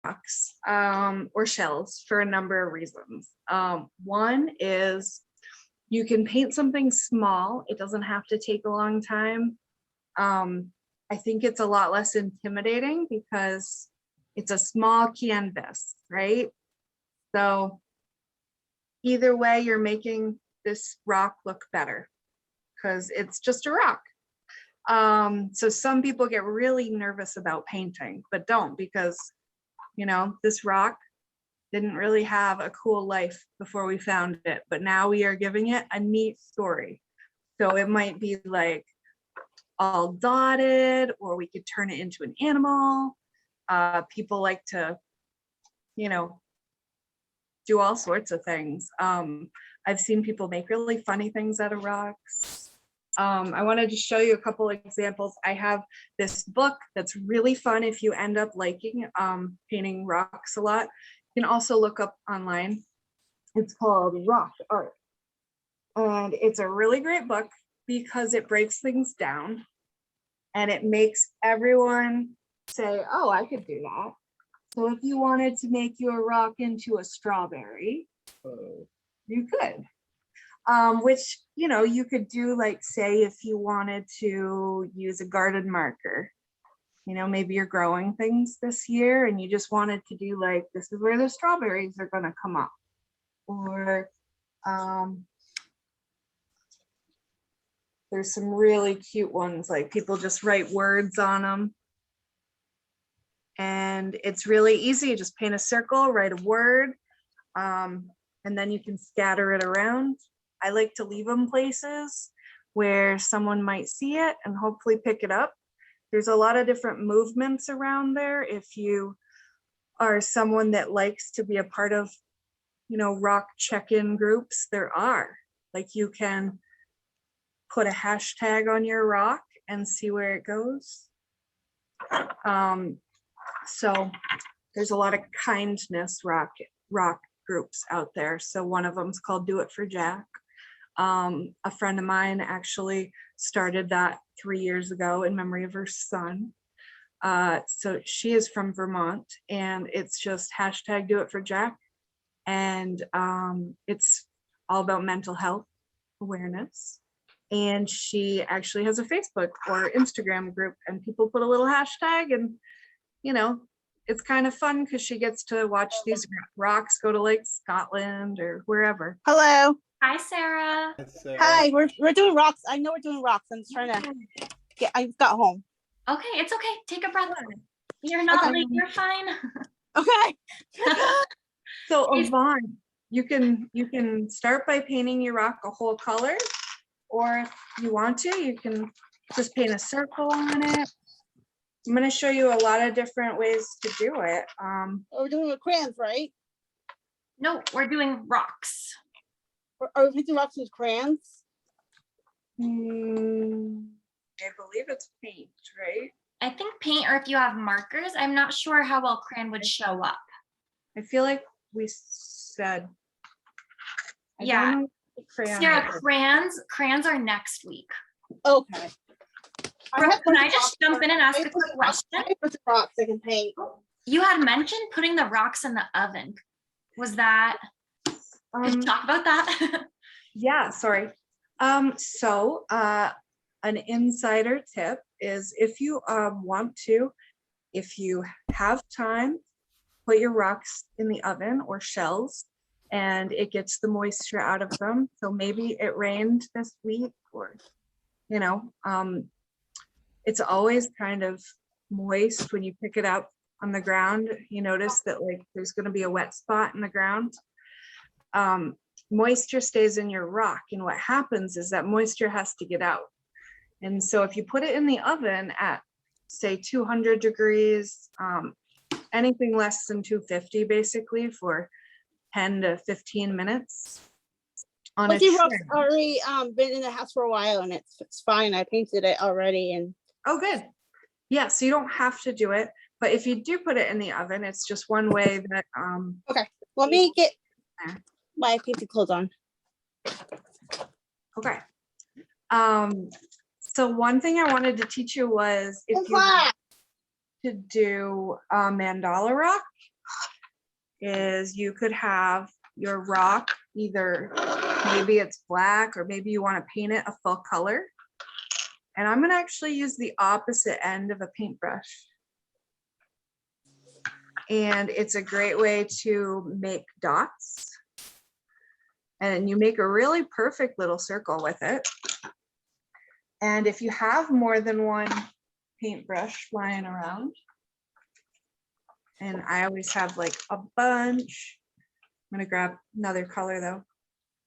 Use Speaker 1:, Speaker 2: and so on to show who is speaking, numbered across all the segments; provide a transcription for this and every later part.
Speaker 1: rocks or shells for a number of reasons. One is you can paint something small. It doesn't have to take a long time. I think it's a lot less intimidating because it's a small canvas, right? So either way, you're making this rock look better because it's just a rock. So some people get really nervous about painting, but don't, because, you know, this rock didn't really have a cool life before we found it, but now we are giving it a neat story. So it might be like all dotted, or we could turn it into an animal. People like to, you know, do all sorts of things. I've seen people make really funny things out of rocks. I wanted to show you a couple examples. I have this book that's really fun if you end up liking painting rocks a lot. You can also look up online. It's called Rock Art. And it's a really great book because it breaks things down and it makes everyone say, oh, I could do that. So if you wanted to make your rock into a strawberry, you could. Which, you know, you could do, like, say, if you wanted to use a garden marker, you know, maybe you're growing things this year and you just wanted to do like, this is where the strawberries are going to come up. Or there's some really cute ones, like people just write words on them. And it's really easy. You just paint a circle, write a word, and then you can scatter it around. I like to leave them places where someone might see it and hopefully pick it up. There's a lot of different movements around there. If you are someone that likes to be a part of, you know, rock check-in groups, there are. Like, you can put a hashtag on your rock and see where it goes. So there's a lot of kindness rock groups out there. So one of them is called Do It for Jack. A friend of mine actually started that 3 years ago in memory of her son. So she is from Vermont, and it's just hashtag Do It for Jack. And it's all about mental health awareness. And she actually has a Facebook or Instagram group, and people put a little hashtag, and, you know, it's kind of fun because she gets to watch these rocks go to like Scotland or wherever.
Speaker 2: Hello.
Speaker 3: Hi, Sarah.
Speaker 2: Hi, we're doing rocks. I know we're doing rocks. I'm just trying to get, I got home.
Speaker 3: Okay, it's okay. Take a breath. You're not late, you're fine.
Speaker 2: Okay.
Speaker 1: So Yvonne, you can start by painting your rock a whole color, or if you want to, you can just paint a circle on it. I'm going to show you a lot of different ways to do it.
Speaker 2: We're doing with crayons, right?
Speaker 3: No, we're doing rocks.
Speaker 2: Are we doing rocks with crayons?
Speaker 1: I believe it's paint, right?
Speaker 3: I think paint, or if you have markers, I'm not sure how well crayon would show up.
Speaker 1: I feel like we said.
Speaker 3: Yeah. Sarah, crayons are next week.
Speaker 2: Okay.
Speaker 3: Brooke, can I just jump in and ask a quick question?
Speaker 2: Rocks I can paint.
Speaker 3: You had mentioned putting the rocks in the oven. Was that, could you talk about that?
Speaker 1: Yeah, sorry. So an insider tip is, if you want to, if you have time, put your rocks in the oven or shells, and it gets the moisture out of them. So maybe it rained this week, or, you know, it's always kind of moist when you pick it up on the ground. You notice that, like, there's going to be a wet spot in the ground. Moisture stays in your rock, and what happens is that moisture has to get out. And so if you put it in the oven at, say, 200 degrees, anything less than 250 basically, for 10 to 15 minutes on a tray.
Speaker 2: Rocks already been in the house for a while, and it's fine. I painted it already. And
Speaker 1: oh, good. Yeah, so you don't have to do it, but if you do put it in the oven, it's just one way that
Speaker 2: okay, let me get my painted clothes on.
Speaker 1: Okay. So one thing I wanted to teach you was, if you want to do a mandala rock, is you could have your rock, either maybe it's black or maybe you want to paint it a full color. And I'm going to actually use the opposite end of a paintbrush. And it's a great way to make dots. And you make a really perfect little circle with it. And if you have more than one paintbrush lying around, and I always have like a bunch. I'm gonna grab another color though.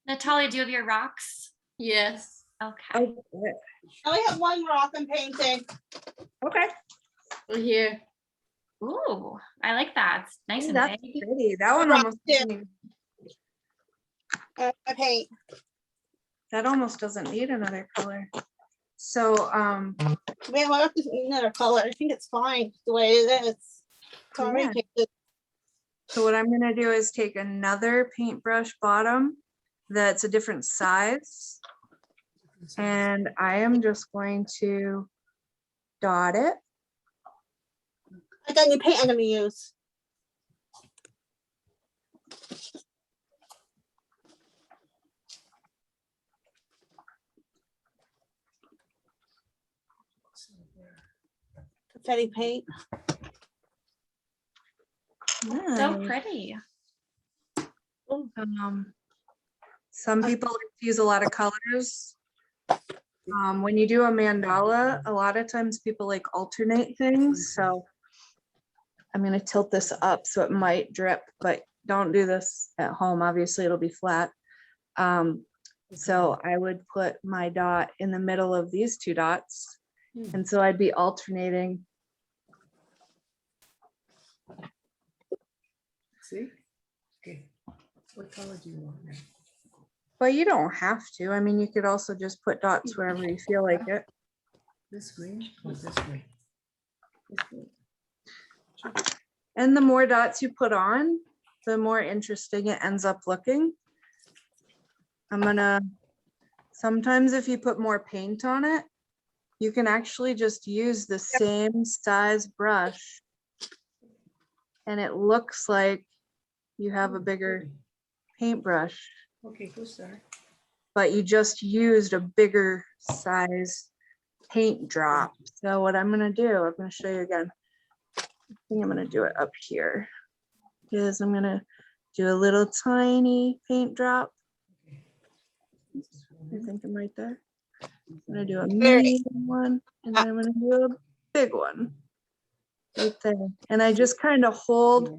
Speaker 3: Natalia, do you have your rocks?
Speaker 4: Yes.
Speaker 3: Okay.
Speaker 1: Oh, good.
Speaker 2: I only have one rock I'm painting.
Speaker 1: Okay.
Speaker 4: We're here.
Speaker 3: Ooh, I like that. It's nice
Speaker 1: Ooh,
Speaker 3: and
Speaker 1: that's
Speaker 3: big.
Speaker 1: pretty. That one
Speaker 2: Rock
Speaker 1: almost
Speaker 2: too.
Speaker 1: doesn't even,
Speaker 2: I paint.
Speaker 1: that almost doesn't need another color. So
Speaker 2: Man, why don't you another color? I think it's fine the way it is. It's already
Speaker 1: Yeah.
Speaker 2: painted.
Speaker 1: so what I'm gonna do is take another paintbrush bottom that's a different size. And I am just going to dot it.
Speaker 2: I got new paint I'm gonna use. Confetti paint.
Speaker 3: So
Speaker 1: Nice.
Speaker 3: pretty.
Speaker 1: Some people like to use a lot of colors. When you do a mandala, a lot of times people like alternate things. So I'm gonna tilt this up so it might drip, but don't do this at home. Obviously, it'll be flat. So I would put my dot in the middle of these two dots. And so I'd be alternating.
Speaker 4: See? Okay. What color do you want now?
Speaker 1: But you don't have to. I mean, you could also just put dots wherever you feel like it.
Speaker 4: This green or this green? This green.
Speaker 1: And the more dots you put on, the more interesting it ends up looking. Sometimes if you put more paint on it, you can actually just use the same size brush. And it looks like you have a bigger paintbrush,
Speaker 4: Okay, go start.
Speaker 1: but you just used a bigger size paint drop. So what I'm gonna do, I'm gonna show you again. I think I'm gonna do it up here. Is I'm gonna do a little tiny paint drop. I think I'm right there. I'm gonna do a medium one, and then I'm gonna do a big one. Right there. And I just kind of hold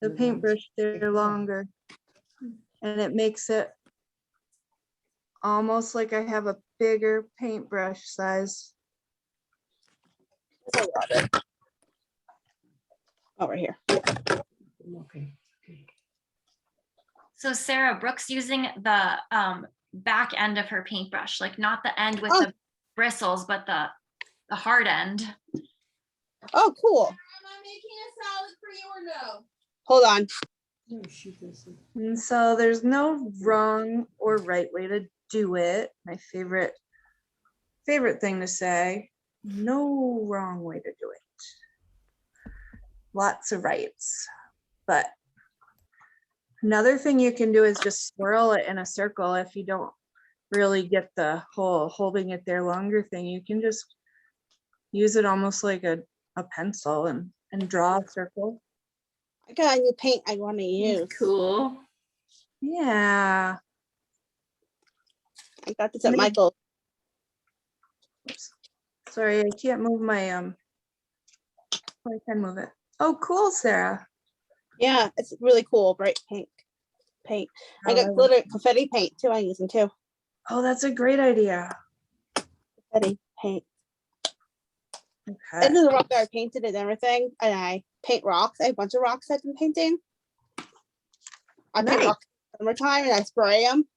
Speaker 1: the paintbrush there longer. And it makes it almost like I have a bigger paintbrush size.
Speaker 2: Over here.
Speaker 4: Okay.
Speaker 3: So Sarah, Brooke's using the back end of her paintbrush, like not the end with
Speaker 2: Oh.
Speaker 3: the bristles, but the hard end.
Speaker 2: Oh, cool.
Speaker 5: Am I making a salad for you or no?
Speaker 2: Hold on.
Speaker 4: No, shoot this.
Speaker 1: And so there's no wrong or right way to do it. My favorite thing to say, no wrong way to do it. Lots of rights. But another thing you can do is just swirl it in a circle. If you don't really get the whole holding it there longer thing, you can just use it almost like a pencil and draw a circle.
Speaker 2: I got a new paint I want to use.
Speaker 4: Cool.
Speaker 1: Yeah.
Speaker 2: I got this at Michael's.
Speaker 1: Oops. Sorry, I can't move my I can move it. Oh, cool, Sarah.
Speaker 2: Yeah, it's really cool. Bright pink paint. I
Speaker 1: Oh,
Speaker 2: got glitter confetti paint too. I'm using too.
Speaker 1: Oh, that's a great idea.
Speaker 2: Confetti paint.
Speaker 1: Okay.
Speaker 2: This is a rock that I painted and everything. And I paint rocks. I have a bunch of rocks I've been painting. I paint
Speaker 1: Nice.
Speaker 2: rocks in the summertime and I spray them.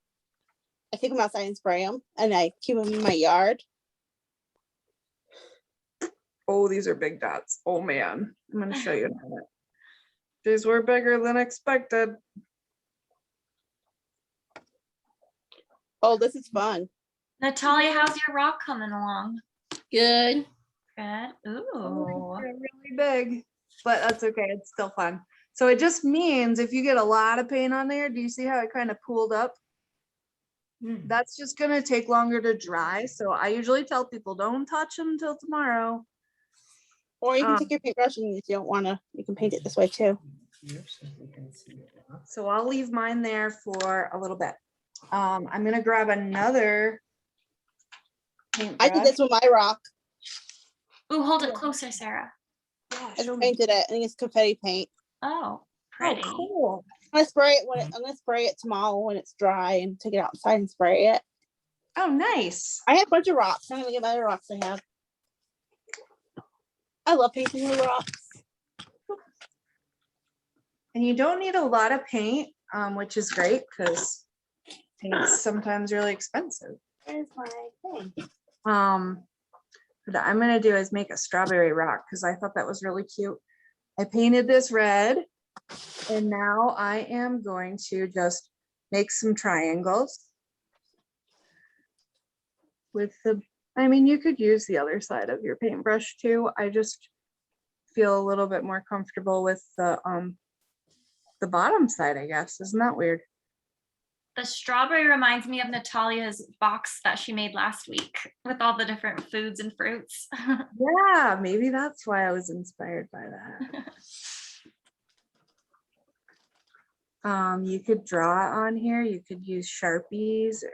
Speaker 2: I take them outside and spray them. And I keep them in my yard.
Speaker 1: Oh, these are big dots. Oh man, I'm gonna show you in a minute. These were bigger than expected.
Speaker 2: Oh, this is fun.
Speaker 3: Natalia, how's your rock coming along?
Speaker 4: Good.
Speaker 3: Good.
Speaker 1: Oh,
Speaker 3: Ooh.
Speaker 1: they're really big, but that's okay. It's still fun. So it just means if you get a lot of paint on there, do you see how it kind of pooled up?
Speaker 4: Hmm.
Speaker 1: That's just gonna take longer to dry. So I usually tell people don't touch them until tomorrow.
Speaker 2: Or you can
Speaker 1: Um,
Speaker 2: take your paintbrush and if you don't wanna, you can paint it this way too.
Speaker 4: Here, so we can see it.
Speaker 1: So I'll leave mine there for a little bit. I'm gonna grab another
Speaker 2: I did
Speaker 1: paintbrush.
Speaker 2: this with my rock.
Speaker 3: Ooh, hold it closer, Sarah.
Speaker 1: Yeah,
Speaker 2: I
Speaker 1: show
Speaker 2: just
Speaker 1: me.
Speaker 2: painted it. I think it's confetti paint.
Speaker 3: Oh,
Speaker 1: Oh,
Speaker 3: pretty.
Speaker 1: cool.
Speaker 2: I'm gonna spray it tomorrow when it's dry and take it outside and spray it.
Speaker 1: Oh, nice.
Speaker 2: I have a bunch of rocks. I'm gonna get my other rocks I have. I love painting with rocks.
Speaker 1: And you don't need a lot of paint, which is great because paint's sometimes really expensive.
Speaker 2: Where's my thing?
Speaker 1: What I'm gonna do is make a strawberry rock because I thought that was really cute. I painted this red, and now I am going to just make some triangles with the, I mean, you could use the other side of your paintbrush too. I just feel a little bit more comfortable with the bottom side, I guess. Isn't that weird?
Speaker 3: The strawberry reminds me of Natalia's box that she made last week with all the different foods and fruits.
Speaker 1: Yeah, maybe that's why I was inspired by that. You could draw on here. You could use Sharpies or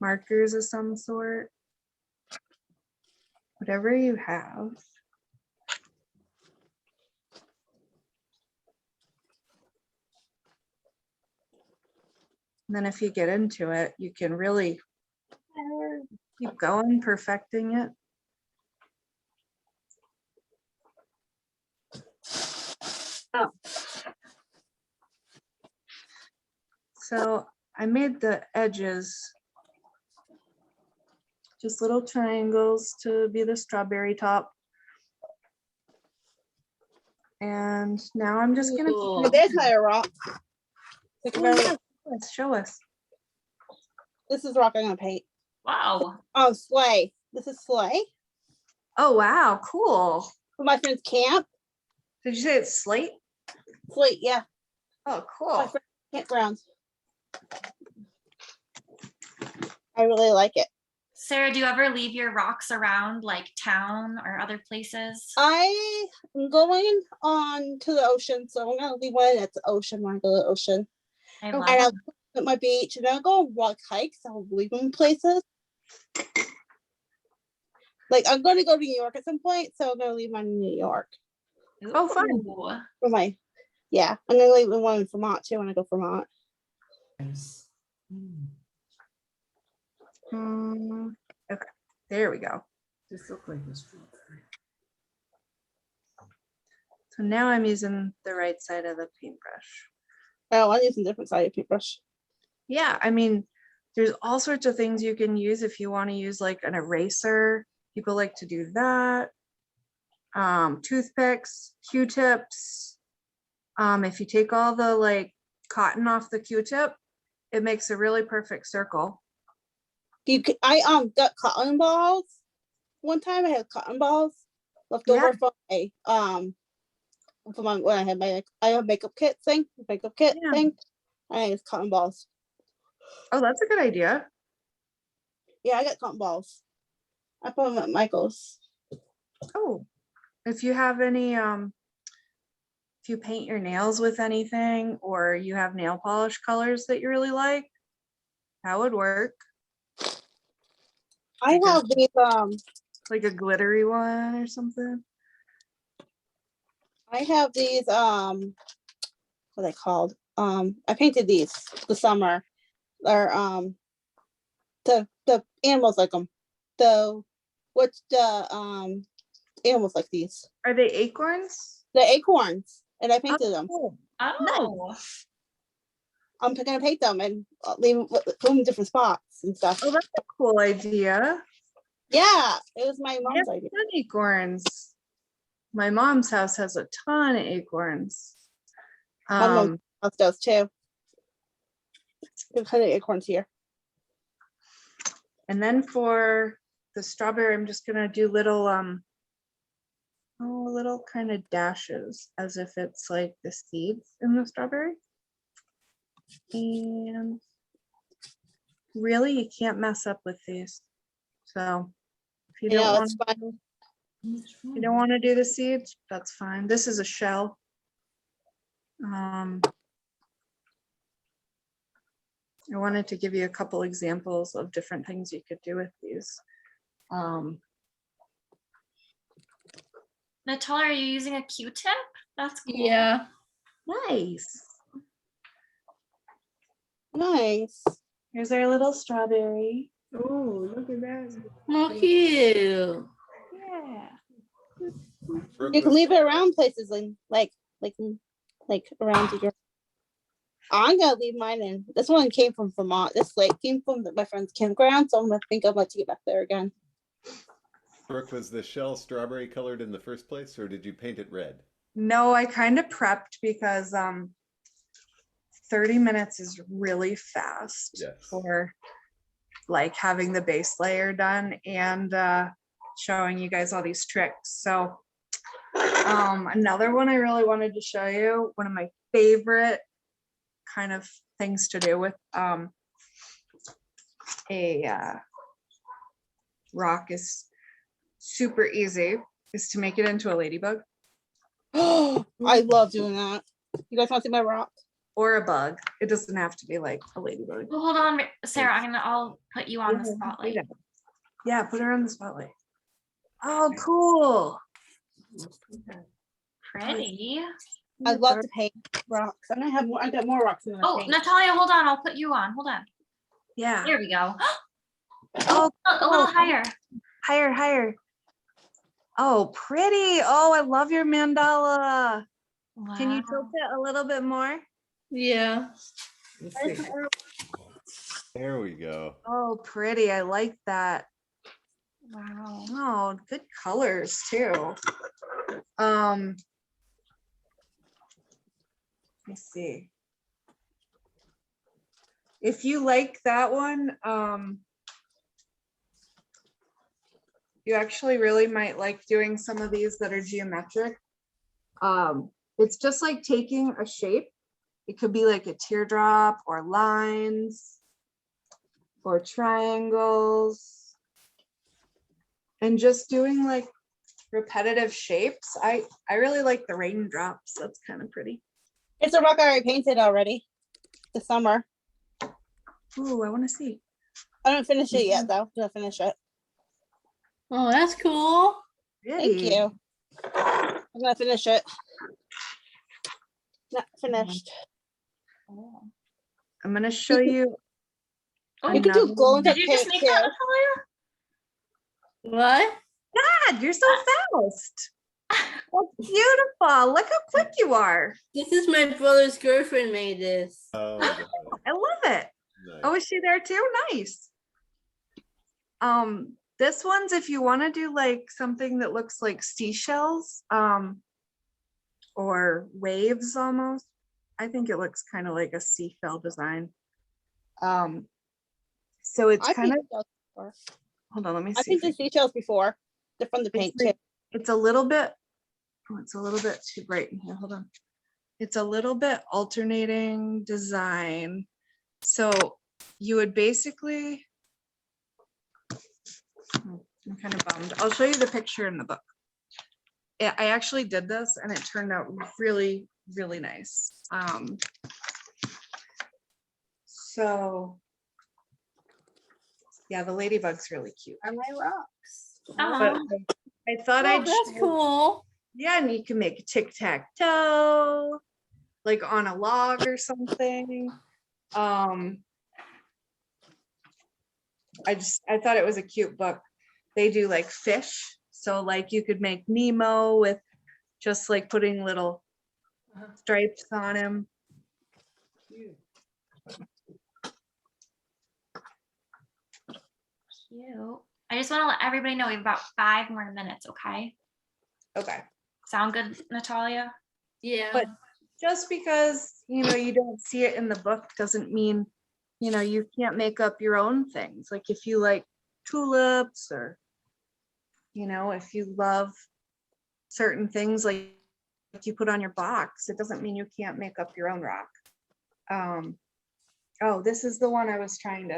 Speaker 1: markers of some sort. Whatever you have. And then if you get into it, you can really keep going, perfecting it. Oh. So I made the edges just little triangles to be the strawberry top. And now I'm just gonna.
Speaker 2: Oh, there's my rock. Look
Speaker 1: Oh,
Speaker 2: at
Speaker 1: yeah,
Speaker 2: my-
Speaker 1: show us.
Speaker 2: This is the rock I'm gonna paint.
Speaker 3: Wow.
Speaker 2: Oh, sleigh. This is sleigh
Speaker 1: Oh, wow, cool.
Speaker 2: for my friend's camp.
Speaker 1: Did you say it's slate?
Speaker 2: Sleigh, yeah.
Speaker 1: Oh,
Speaker 2: My
Speaker 1: cool.
Speaker 2: friend's campground. I really like it.
Speaker 3: Sarah, do you ever leave your rocks around like town or other places?
Speaker 2: I am going on to the ocean, so I'm gonna leave one at the ocean when I go to the ocean.
Speaker 3: I
Speaker 1: Oh,
Speaker 3: love
Speaker 2: And
Speaker 3: it.
Speaker 2: I'll put them at my beach and I'll go on walk hikes. I'll leave them places. Like I'm gonna go to New York at some point, so I'm gonna leave mine in New York.
Speaker 1: Oh, fun.
Speaker 3: Ooh.
Speaker 2: For my I'm gonna leave one in Vermont too when I go to Vermont.
Speaker 4: Nice. Hmm.
Speaker 1: Okay, there we go.
Speaker 4: This look like a strawberry.
Speaker 1: So now I'm using the right side of the paintbrush.
Speaker 2: Oh, I'm using a different side of paintbrush.
Speaker 1: Yeah, I mean, there's all sorts of things you can use if you want to use like an eraser. People like to do that. Toothpicks, Q-tips. If you take all the like cotton off the Q-tip, it makes a really perfect circle.
Speaker 2: I got cotton balls. One time I had cotton balls left
Speaker 1: Yeah.
Speaker 2: over from my when I had my makeup kit thing.
Speaker 1: Yeah.
Speaker 2: And I used cotton balls.
Speaker 1: Oh, that's a good idea.
Speaker 2: Yeah, I got cotton balls. I put them at Michael's.
Speaker 1: Oh, if you have any, if you paint your nails with anything or you have nail polish colors that you really like, that would work.
Speaker 2: I
Speaker 1: Okay.
Speaker 2: have these
Speaker 1: Like a glittery one or something.
Speaker 2: what are they called? I painted these the summer. They're the animals like them. What's the animals like these?
Speaker 1: Are they acorns?
Speaker 2: The acorns. And I painted them.
Speaker 1: cool.
Speaker 3: Oh,
Speaker 2: I'm gonna paint them and put them in different spots and stuff.
Speaker 1: Oh, that's a cool idea.
Speaker 2: Yeah, it was my
Speaker 1: I have
Speaker 2: mom's idea.
Speaker 1: ton acorns. My mom's house has a ton of acorns.
Speaker 2: My mom house does too. There's kind of acorns here.
Speaker 1: And then for the strawberry, I'm just gonna do little, little kind of dashes as if it's like the seeds in the strawberry. And really, you can't mess up with these. So if you
Speaker 2: You
Speaker 1: don't
Speaker 2: know,
Speaker 1: want
Speaker 2: it's fun.
Speaker 1: you don't want to do the seeds, that's fine. This is a shell. I wanted to give you a couple examples of different things you could do with these.
Speaker 3: Natalia, are you using a Q-tip? That's cool.
Speaker 4: Yeah.
Speaker 1: Nice.
Speaker 2: Nice.
Speaker 1: Here's our little strawberry.
Speaker 4: Oh, look at that. Oh, cute.
Speaker 1: Yeah.
Speaker 2: You can leave it around places like around your. I'm gonna leave mine in. This one came from Vermont. This lake came from my friend's campground, so I'm gonna to get back there again.
Speaker 6: Brooke, was the shell strawberry colored in the first place, or did you paint it red?
Speaker 1: No, I kind of prepped because 30 minutes is really fast
Speaker 6: Yes.
Speaker 1: for like having the base layer done and showing you guys all these tricks. So another one I really wanted to show you, one of my favorite kind of things to do with a rock is super easy, is to make it into a ladybug
Speaker 2: I love doing that. You guys want to see my rock?
Speaker 1: or a bug. It doesn't have to be like a ladybug.
Speaker 3: Well, hold on, Sarah. I'll put you on the spotlight.
Speaker 1: Yeah, put her on the spotlight. Oh, cool.
Speaker 3: Pretty.
Speaker 2: I love to paint rocks. I'm gonna have more. I got more rocks in
Speaker 3: Oh, Natalia, hold on. I'll put you on. Hold on.
Speaker 1: Yeah.
Speaker 3: There we go.
Speaker 1: Oh,
Speaker 3: A little higher.
Speaker 1: higher, higher. Oh, pretty. Oh, I love your mandala. Can you tilt it a little bit more?
Speaker 4: Yeah. Let's see.
Speaker 6: There we go.
Speaker 1: Oh, pretty. I like that.
Speaker 3: Wow.
Speaker 1: Oh, good colors too. Let me see. If you like that one, you actually really might like doing some of these that are geometric. It's just like taking a shape. It could be like a teardrop or lines or triangles and just doing like repetitive shapes. I really like the raindrops. That's kind of pretty.
Speaker 2: It's a rock I already painted already this summer.
Speaker 1: Ooh, I want to see.
Speaker 2: I don't finish it yet though. Gonna finish it.
Speaker 4: Oh, that's cool.
Speaker 2: Thank
Speaker 1: Pretty.
Speaker 2: you. I'm gonna finish it. Not finished.
Speaker 1: I'm gonna show you.
Speaker 3: Oh,
Speaker 2: You can do
Speaker 1: another
Speaker 2: glow in
Speaker 1: one.
Speaker 2: the
Speaker 3: did you just
Speaker 2: paint
Speaker 3: make that,
Speaker 2: too.
Speaker 3: Natalia?
Speaker 4: What?
Speaker 1: God, you're so fast. That's beautiful. Look how quick you are.
Speaker 4: This is my brother's girlfriend made this.
Speaker 6: Oh, got it.
Speaker 1: I love it.
Speaker 6: Nice.
Speaker 1: Oh, is she there too? Nice. This one's if you want to do like something that looks like seashells, or waves almost. I think it looks kind of like a seashell design. So it's
Speaker 2: I
Speaker 1: kind of,
Speaker 2: painted those before.
Speaker 1: hold on, let me
Speaker 2: I
Speaker 1: see. if
Speaker 2: painted seashells before. They're from the
Speaker 1: It's
Speaker 2: paint
Speaker 1: like-
Speaker 2: too.
Speaker 1: It's a little bit, oh, it's a little bit too bright in here. Hold on. It's a little bit alternating design. So you would basically, I'm kind of bummed. I'll show you the picture in the book. Yeah, I actually did this and it turned out really, really nice. So yeah, the ladybug's really cute.
Speaker 2: Are my rocks?
Speaker 1: But
Speaker 3: Oh,
Speaker 1: I thought
Speaker 4: Oh,
Speaker 1: I'd
Speaker 4: that's
Speaker 1: show-
Speaker 4: cool.
Speaker 1: Yeah, and you can make a tic-tac-toe, like on a log or something. I thought it was a cute book. They do like fish. So like you could make Nemo with just like putting little stripes on him.
Speaker 3: cute. I just want to let everybody know we have about 5 more minutes, okay?
Speaker 1: Okay.
Speaker 3: Sound good, Natalia?
Speaker 4: Yeah.
Speaker 1: But just because, you know, you don't see it in the book doesn't mean, you know, you can't make up your own things. Like if you like tulips or, you know, if you love certain things like you put on your box, it doesn't mean you can't make up your own rock. Oh, this is the one I was trying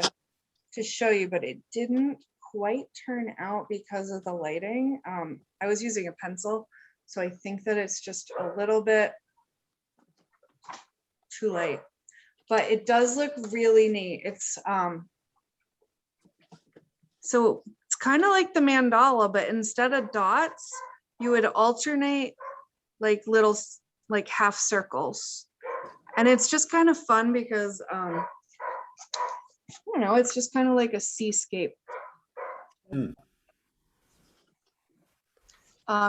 Speaker 1: to show you, but it didn't quite turn out because of the lighting. I was using a pencil, so I think that it's just a little bit too light, but it does look really neat. It's so it's kind of like the mandala, but instead of dots, you would alternate like little like half circles. And it's just kind of fun because I don't know, it's just kind of like a seascape.
Speaker 6: Hmm.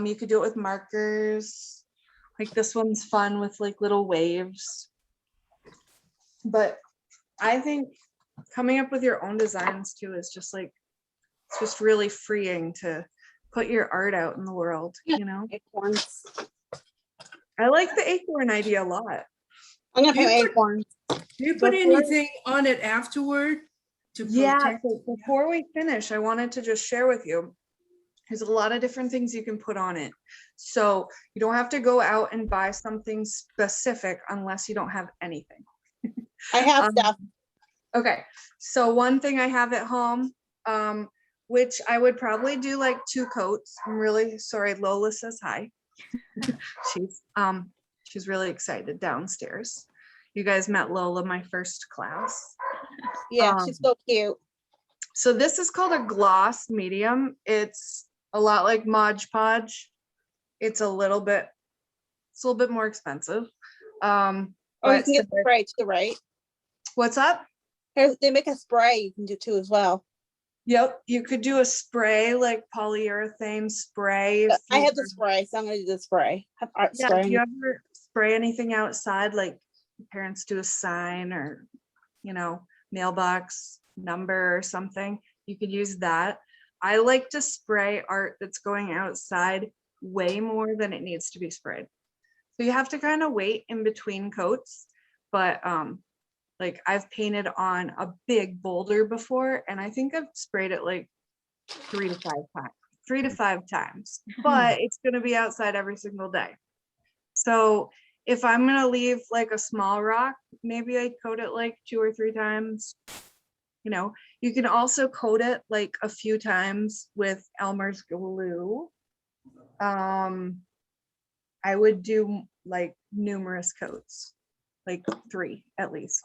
Speaker 1: You could do it with markers. Like this one's fun with like little waves. But I think coming up with your own designs too is just like, it's just really freeing to put your art out in the world, you know?
Speaker 2: Acorns.
Speaker 1: I like the acorn idea a lot.
Speaker 2: I'm gonna
Speaker 4: Do you
Speaker 2: paint
Speaker 4: put-
Speaker 2: acorns.
Speaker 4: Do you put
Speaker 1: Before-
Speaker 4: anything on it afterward to
Speaker 1: Yeah,
Speaker 4: protect?
Speaker 1: so before we finish, I wanted to just share with you, there's a lot of different things you can put on it. So you don't have to go out and buy something specific unless you don't have anything.
Speaker 2: I have
Speaker 1: Um,
Speaker 2: stuff.
Speaker 1: Okay, so one thing I have at home, which I would probably do like 2 coats. I'm really sorry, Lola says hi. She's really excited downstairs. You guys met Lola my first class.
Speaker 2: Yeah, she's so cute.
Speaker 1: So this is called a gloss medium. It's a lot like Mod Podge. It's a little bit more expensive.
Speaker 2: Or you
Speaker 1: But
Speaker 2: can get spray too, right?
Speaker 1: what's up?
Speaker 2: They make a spray you can do too as well.
Speaker 1: Yep, you could do a spray like polyurethane spray. if
Speaker 2: I
Speaker 1: you
Speaker 2: have the
Speaker 1: were-
Speaker 2: spray, so I'm gonna do the spray. I have art
Speaker 1: Yeah,
Speaker 2: spray.
Speaker 1: if you ever spray anything outside, like parents do a sign or, you know, mailbox number or something, you could use that. I like to spray art that's going outside way more than it needs to be sprayed. So you have to kind of wait in between coats, but like I've painted on a big boulder before, and I think I've sprayed it like 3 to 5 times, 3 to 5 times, but it's gonna be outside every single day. So if I'm gonna leave like a small rock, maybe I coat it like 2 or 3 times. You know, you can also coat it like a few times with Elmer's glue. I would do like numerous coats, like 3 at least.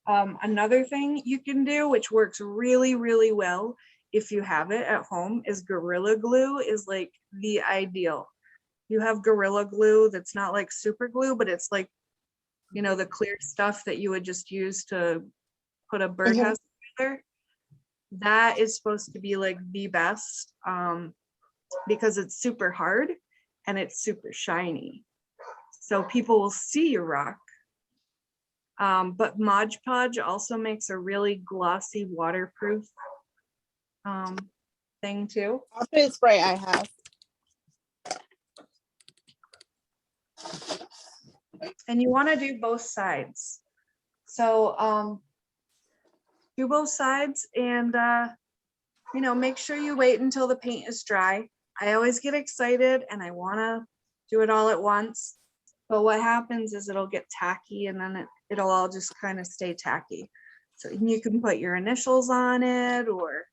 Speaker 1: Another thing you can do, which works really, really well if you have it at home, is Gorilla Glue is like the ideal. You have Gorilla Glue that's not like super glue, but it's like, you know, the clear stuff that you would just use to put a birdhouse together. That is supposed to be like the best because it's super hard and it's super shiny. So people will see your rock. But Mod Podge also makes a really glossy waterproof thing too.
Speaker 2: I'll show you the spray I have.
Speaker 1: And you want to do both sides. So do both sides and you know, make sure you wait until the paint is dry. I always get excited and I want to do it all at once. But what happens is it'll get tacky and then it'll all just kind of stay tacky. So you can put your initials on it or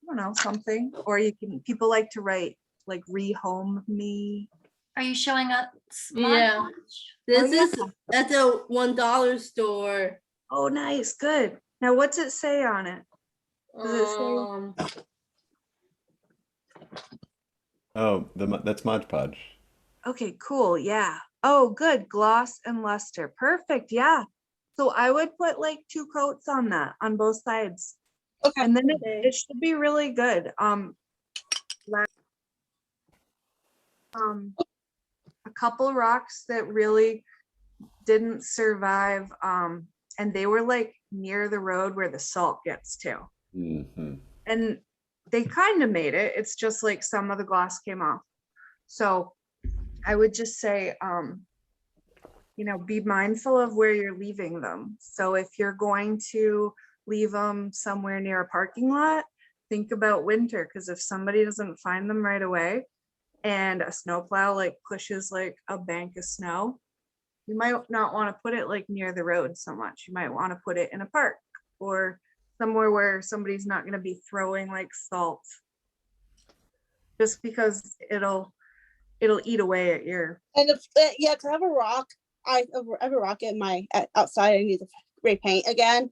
Speaker 1: I don't know, something. Or you can, people like to write like rehome me.
Speaker 3: Are you showing us?
Speaker 7: Yeah. This
Speaker 1: yeah.
Speaker 7: is at the $1 store.
Speaker 1: Oh, nice, good. Now what's it say on it? Does it say?
Speaker 6: Oh, that's Mod Podge.
Speaker 1: Okay, cool. Yeah. Oh, good. Gloss and luster. Perfect. Yeah. So I would put like 2 coats on that on both sides.
Speaker 2: Okay.
Speaker 1: And then
Speaker 7: Okay.
Speaker 1: it should be really good. A couple rocks that really didn't survive. And they were like near the road where the salt gets to.
Speaker 6: Mm-hmm.
Speaker 1: And they kind of made it. It's just like some of the gloss came off. So I would just say, you know, be mindful of where you're leaving them. So if you're going to leave them somewhere near a parking lot, think about winter, because if somebody doesn't find them right away and a snowplow like pushes like a bank of snow, you might not want to put it like near the road so much. You might want to put it in a park or somewhere where somebody's not going to be throwing like salt, just because it'll eat away at your.
Speaker 2: And if, yeah, 'cause I have a rock. I have a rock in my outside. I need to repaint again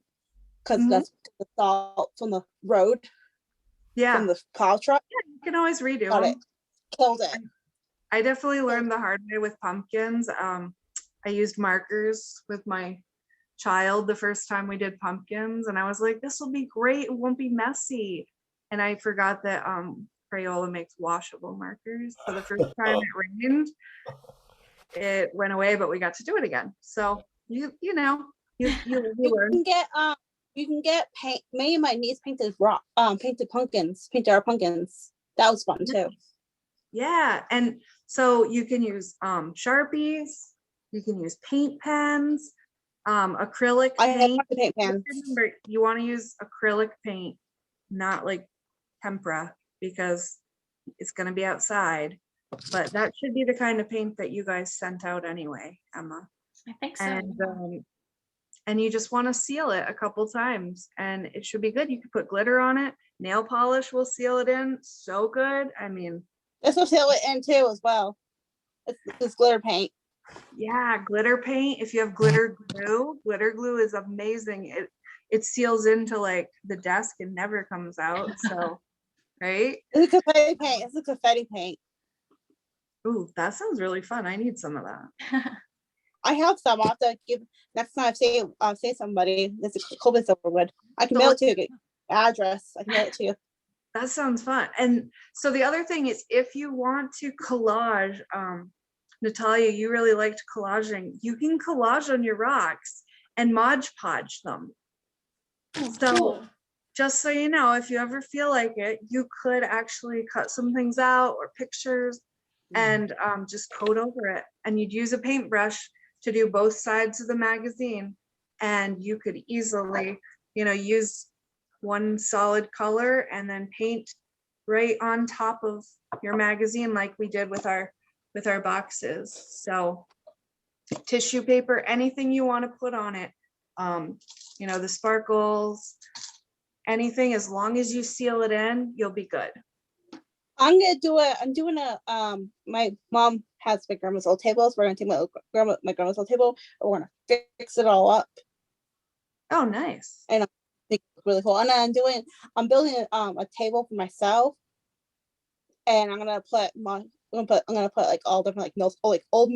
Speaker 2: because
Speaker 1: Mhm.
Speaker 2: that's the salt from the road
Speaker 1: Yeah,
Speaker 2: from the plow truck.
Speaker 1: you can always redo
Speaker 2: Got
Speaker 1: them.
Speaker 2: it. Killed it.
Speaker 1: I definitely learned the hard way with pumpkins. I used markers with my child the first time we did pumpkins, and I was like, this will be great, it won't be messy. And I forgot that Crayola makes washable markers. So the first time it rained, it went away, but we got to do it again. So you learn.
Speaker 2: You can get paint. Me and my niece painted painted pumpkins, painted our pumpkins. That was fun too.
Speaker 1: Yeah, and so you can use Sharpies, you can use paint pens, acrylic
Speaker 2: I have
Speaker 1: paint.
Speaker 2: the paint pans.
Speaker 1: Remember, you want to use acrylic paint, not like tempera, because it's going to be outside. But that should be the kind of paint that you guys sent out anyway, Emma.
Speaker 3: I think so.
Speaker 1: And you just want to seal it a couple times, and it should be good. You can put glitter on it. Nail polish will seal it in so good. I mean,
Speaker 2: This will seal it in too as well. It's glitter paint.
Speaker 1: yeah, glitter paint. If you have glitter glue is amazing. It seals into like the desk and never comes out. So, right?
Speaker 2: It's a confetti paint. It's a confetti paint.
Speaker 1: Ooh, that sounds really fun. I need some of that.
Speaker 2: I have some. I'll have to give next time I say somebody. This is Kobe Silverwood. I can mail it to you. Address. I can mail it to you.
Speaker 1: That sounds fun. And so the other thing is, if you want to collage, Natalia, you really liked collaging. You can collage on your rocks and Mod Podge them. So just so you know, if you ever feel like it, you could actually cut some things out or pictures and just coat over it. And you'd use a paintbrush to do both sides of the magazine. And you could easily, use one solid color and then paint right on top of your magazine like we did with our boxes. So tissue paper, anything you want to put on it, the sparkles, anything, as long as you seal it in, you'll be good.
Speaker 2: I'm doing a my mom has my grandma's old tables. We're gonna take my grandma's old table, and we're gonna fix it all up.
Speaker 1: Oh, nice.
Speaker 2: I think it's really cool. And I'm building a table for myself, and I'm gonna put like all different like old